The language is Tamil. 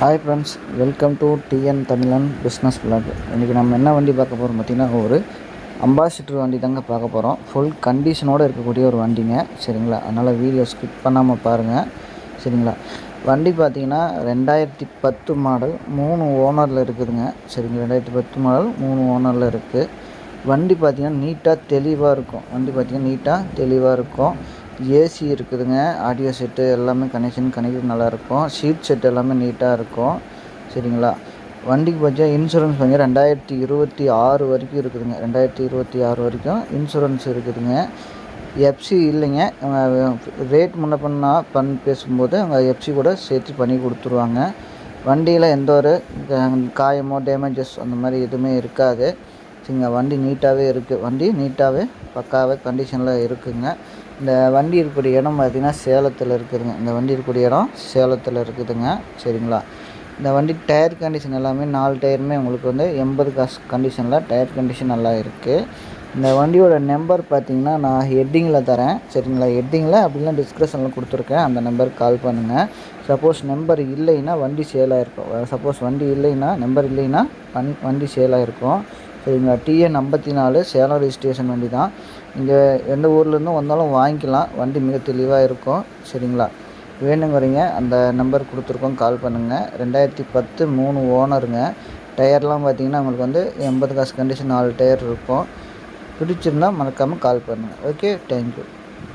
Hi friends, welcome to TN தமிழன் பிஸ்னஸ் பிளாக். இன்றைக்கி நம்ம என்ன வண்டி பார்க்க போகிறோம் பார்த்திங்கன்னா, ஒரு அம்பாசிடர் வண்டி தாங்க பார்க்க போகிறோம். ஃபுல் கண்டிஷனோடு இருக்கக்கூடிய ஒரு வண்டிங்க, சரிங்களா? அதனால் வீடியோ ஸ்கிப் பண்ணாமல் பாருங்கள், சரிங்களா? வண்டி பார்த்திங்கன்னா 2010 மாடல் 3 ஓனரில் இருக்குதுங்க, சரிங்க. 2010 மாடல் 3 ஓனரில் இருக்குது. வண்டி பார்த்திங்கன்னா நீட்டாக தெளிவாக இருக்கும். வண்டி பார்த்திங்கன்னா நீட்டாக தெளிவாக இருக்கும். ஏசி இருக்குதுங்க, ஆடியோ செட்டு எல்லாமே கனெக்ட் நல்லாயிருக்கும். சீட் செட் எல்லாமே நீட்டாக இருக்கும், சரிங்களா? வண்டிக்கு பார்த்தீங்கன்னா இன்சூரன்ஸ் பார்த்தீங்கன்னா 2026 வரைக்கும் இருக்குதுங்க. 2026 வரைக்கும் இன்சூரன்ஸ் இருக்குதுங்க. எஃப்சி இல்லைங்க, ரேட் முன்ன பேசும்போது அவங்க எஃப்சி கூட சேர்த்து பண்ணி கொடுத்துருவாங்க. வண்டியில் எந்த ஒரு காயமோ டேமேஜஸ் அந்த மாதிரி எதுவுமே இருக்காது, சரிங்க. வண்டி நீட்டாகவே இருக்குது. வண்டி நீட்டாகவே பக்காவே கண்டிஷனில் இருக்குதுங்க. இந்த வண்டி இருக்கக்கூடிய இடம் பார்த்திங்கன்னா சேலத்தில் இருக்குதுங்க. இந்த வண்டி இருக்கக்கூடிய இடம் சேலத்தில் இருக்குதுங்க, சரிங்களா? இந்த வண்டி டயர் கண்டிஷன் எல்லாமே 4 டயருமே உங்களுக்கு வந்து 80 காசு கண்டிஷனில் டயர் கண்டிஷன் நல்லா இருக்குது. இந்த வண்டியோட நம்பர் பார்த்திங்கன்னா நான் ஹெட்டிங்கில் தரேன், சரிங்களா? ஹெட்டிங்கில் அப்படிலாம் டிஸ்கிரிப்ஷனில் கொடுத்துருக்கேன். அந்த நம்பருக்கு கால் பண்ணுங்கள். சப்போஸ் நம்பர் இல்லைன்னா வண்டி சேலாக இருக்கும். சப்போஸ் வண்டி இல்லைன்னா நம்பர் இல்லைன்னா வண்டி சேலாக இருக்கும், சரிங்களா? டிஎன் 54 சேலம் ரிஜிஸ்ட்ரேஷன் வண்டி தான். இங்கே எந்த ஊர்லேருந்தும் வந்தாலும் வாங்கிக்கலாம். வண்டி மிக தெளிவாக இருக்கும், சரிங்களா? வேணுங்கிறீங்க அந்த நம்பர் கொடுத்துருக்கோம், கால் பண்ணுங்கள். 2010 3 ஓனருங்க. டயர்லாம் பார்த்திங்கன்னா உங்களுக்கு வந்து 80 காசு கண்டிஷன் 4 டயர் இருக்கும். பிடிச்சிருந்தால் மறக்காமல் கால் பண்ணுங்கள். Okay, thank you.